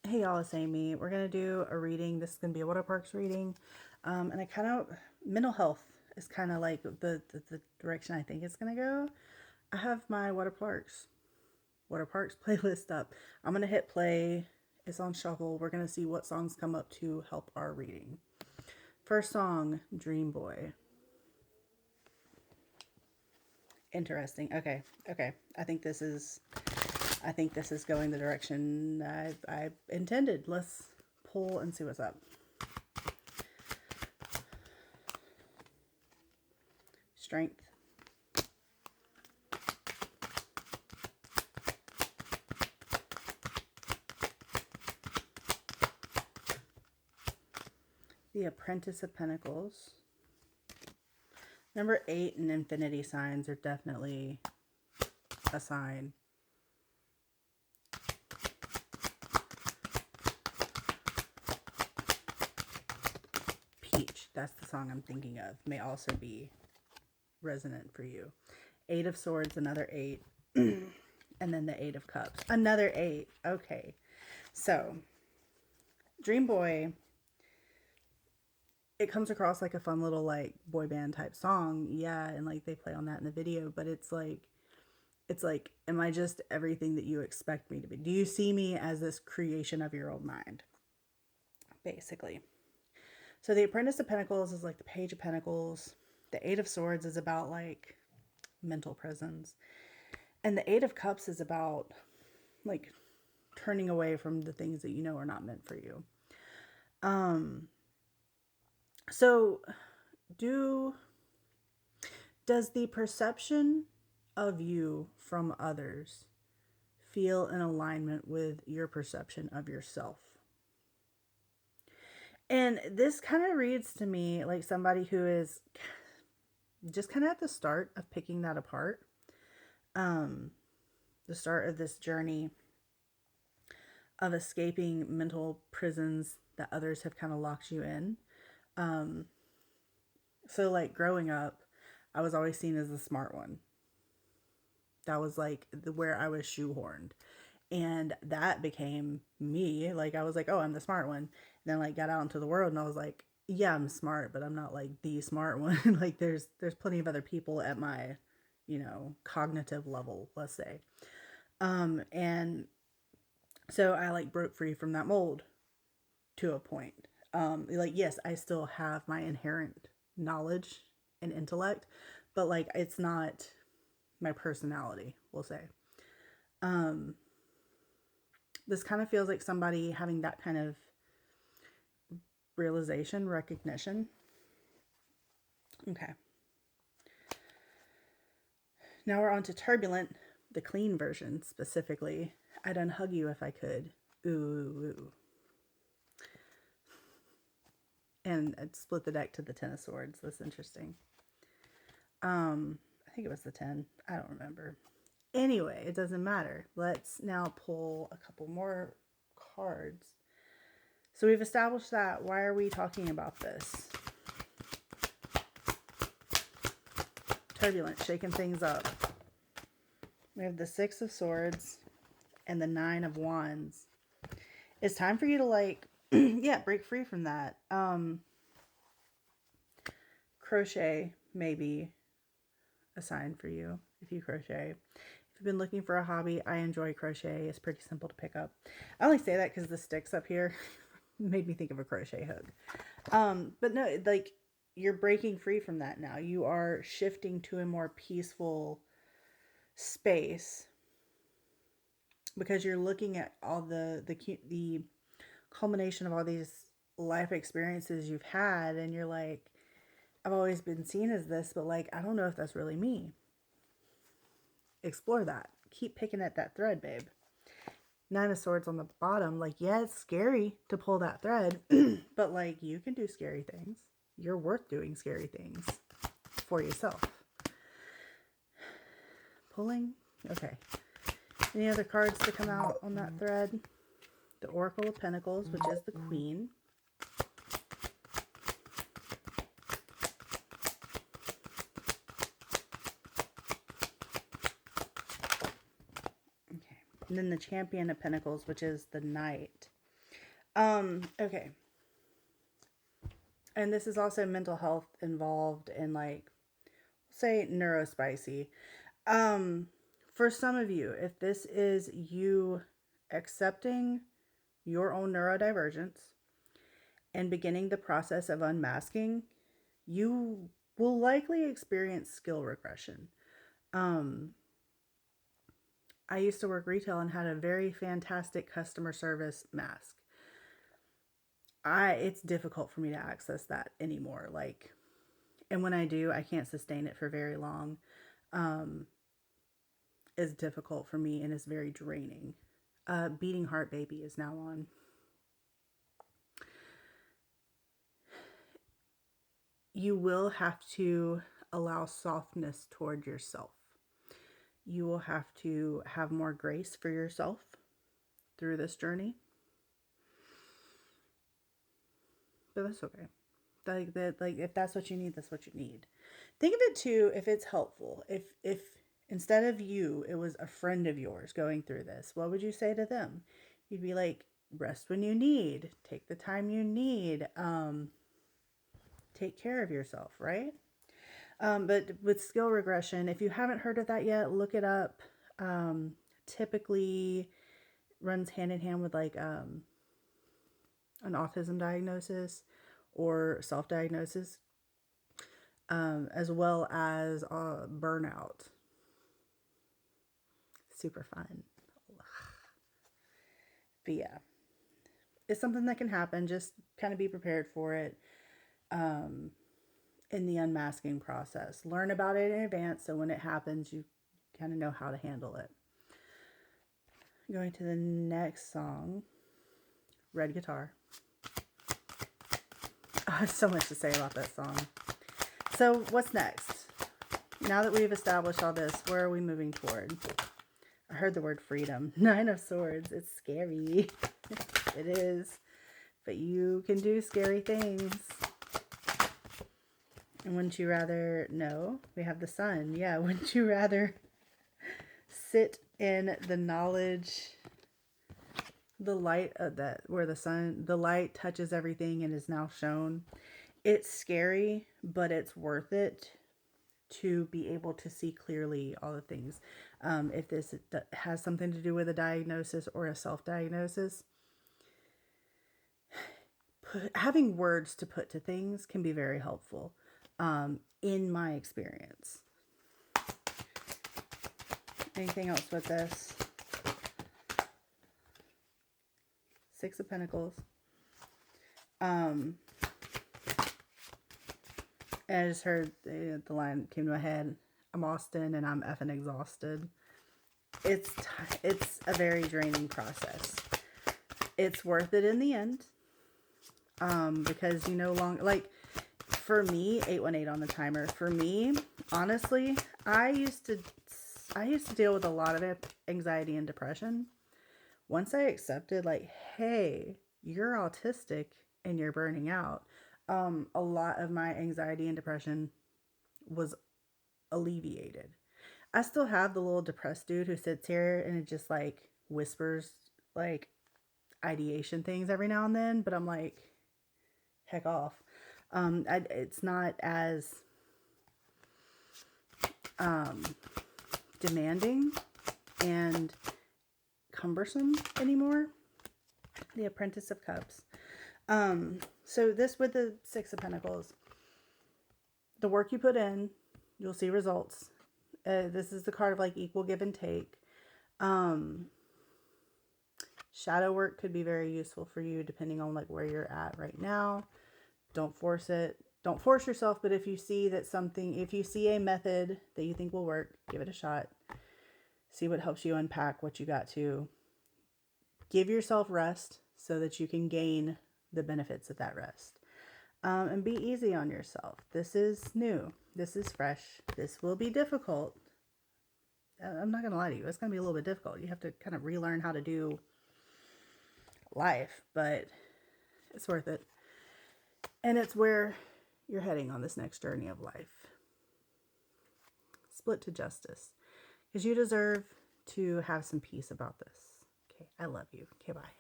Hey y'all, it's Amy. We're gonna do a reading. This is gonna be a Parx reading, and I kind of mental health is kind of like the direction I think it's gonna go. I have my Parx playlist up. I'm gonna hit play. It's on shuffle. We're gonna see what songs come up to help our reading. First song, Dream Boy. Interesting. Okay. I think this is going the direction I intended. Let's pull and see what's up. Strength. The Apprentice of Pentacles. Number 8 and infinity signs are definitely a sign. Peach, that's the song I'm thinking of, may also be resonant for you. 8 of Swords, another 8. And then the 8 of Cups, another 8. Okay, so Dream Boy, it comes across like a fun little like boy band type song, yeah, and like they play on that in the video, but it's like, am I just everything that you expect me to be? Do you see me as this creation of your own mind, basically? So the Apprentice of Pentacles is like the Page of Pentacles. The 8 of Swords is about like mental prisons, and the 8 of Cups is about like turning away from the things that you know are not meant for you. So does the perception of you from others feel in alignment with your perception of yourself? And this kind of reads to me like somebody who is just kind of at the start of picking that apart. The start of this journey of escaping mental prisons that others have kind of locked you in. So like growing up, I was always seen as the smart one. That was like where I was shoehorned. And that became me. Like I was like, oh, I'm the smart one. And then like got out into the world and I was like, yeah, I'm smart, but I'm not like the smart one. Like there's plenty of other people at my, cognitive level, let's say. And so I like broke free from that mold to a point. Like yes, I still have my inherent knowledge and intellect, but like it's not my personality, we'll say. This kind of feels like somebody having that kind of realization, recognition. Okay. Now we're on to Turbulent, the clean version specifically. I'd unhug you if I could. Ooh. And I'd split the deck to the 10 of Swords. That's interesting. I think it was the 10. I don't remember. Anyway, it doesn't matter. Let's now pull a couple more cards. So we've established that. Why are we talking about this? Turbulent, shaking things up. We have the 6 of Swords and the 9 of Wands. It's time for you to like, yeah, break free from that. Crochet may be a sign for you if you crochet. If you've been looking for a hobby, I enjoy crochet. It's pretty simple to pick up. I only say that because the sticks up here made me think of a crochet hook. But no, like you're breaking free from that now. You are shifting to a more peaceful space because you're looking at all the culmination of all these life experiences you've had, and you're like, I've always been seen as this, but like I don't know if that's really me. Explore that. Keep picking at that thread, babe. 9 of Swords on the bottom. Like, yeah, it's scary to pull that thread, but like you can do scary things. You're worth doing scary things for yourself. Pulling. Okay. Any other cards to come out on that thread? The Oracle of Pentacles, which is the Queen. Okay. And then the Champion of Pentacles, which is the Knight. Okay. And this is also mental health involved in, like, say neurospicy. Um, for some of you, if this is you accepting your own neurodivergence and beginning the process of unmasking, you will likely experience skill regression. Um, I used to work retail and had a very fantastic customer service mask. It's difficult for me to access that anymore. Like, and when I do, I can't sustain it for very long. Um, is difficult for me and is very draining. Beating Heart Baby is now on. You will have to allow softness toward yourself. You will have to have more grace for yourself through this journey. But that's okay. Like that, like if that's what you need, that's what you need. Think of it too, if it's helpful. If instead of you, it was a friend of yours going through this, what would you say to them? You'd be like, rest when you need, take the time you need, take care of yourself, right? But with skill regression, if you haven't heard of that yet, look it up. Typically runs hand in hand with like an autism diagnosis or self-diagnosis, as well as burnout. Super fun. But yeah, it's something that can happen. Just kind of be prepared for it in the unmasking process. Learn about it in advance so when it happens, you kind of know how to handle it. Going to the next song, Red Guitar. I have so much to say about that song. So what's next? Now that we've established all this, where are we moving toward? I heard the word freedom. 9 of Swords. It's scary. It is. But you can do scary things. And wouldn't you rather... No, we have the Sun. Yeah, wouldn't you rather sit in the knowledge, the light of that, where the light touches everything and is now shown? It's scary, but it's worth it to be able to see clearly all the things. If this has something to do with a diagnosis or a self-diagnosis, having words to put to things can be very helpful, in my experience. Anything else with this? 6 of Pentacles. And I just heard the line came to my head. I'm Austin and I'm effing exhausted. It's a very draining process. It's worth it in the end. Because you no longer, like, for me, 818 on the timer. For me, honestly, I used to deal with a lot of anxiety and depression. Once I accepted, like, hey, you're autistic and you're burning out, a lot of my anxiety and depression was alleviated. I still have the little depressed dude who sits here and it just like whispers like ideation things every now and then, but I'm like, heck off. It's not as demanding and cumbersome anymore. The Apprentice of Cups. So this with the 6 of Pentacles, the work you put in, you'll see results. This is the card of like equal give and take. Shadow work could be very useful for you depending on like where you're at right now. Don't force it. Don't force yourself, but if you see a method that you think will work, give it a shot. See what helps you unpack what you got to. Give yourself rest so that you can gain the benefits of that rest. And be easy on yourself. This is new. This is fresh. This will be difficult. I'm not going to lie to you. It's going to be a little bit difficult. You have to kind of relearn how to do life, but it's worth it. And it's where you're heading on this next journey of life. Split to justice. Because you deserve to have some peace about this. Okay, I love you. Okay, bye.